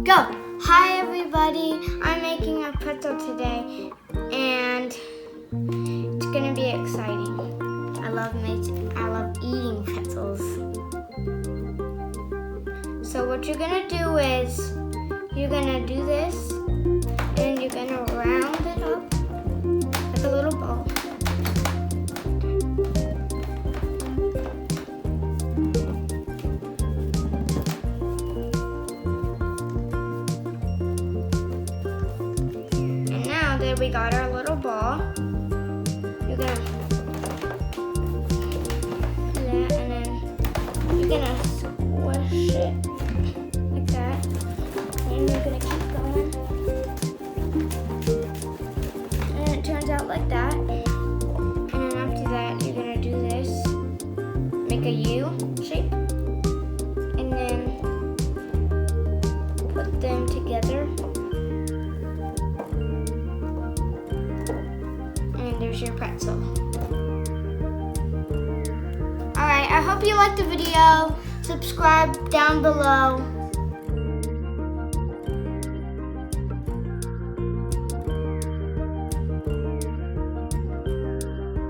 Go! Hi everybody, I'm making a pretzel today and it's gonna be exciting. I love eating pretzels. So what you're gonna do is you're gonna do this and you're gonna round it up like a little ball. There we got our little ball. You're gonna do that and then you're gonna squish it like that. And you're gonna keep going. And it turns out like that. And then after that, you're gonna do this. Make a U shape. And then put them together. There's your pretzel. Alright, I hope you liked the video. Subscribe down below.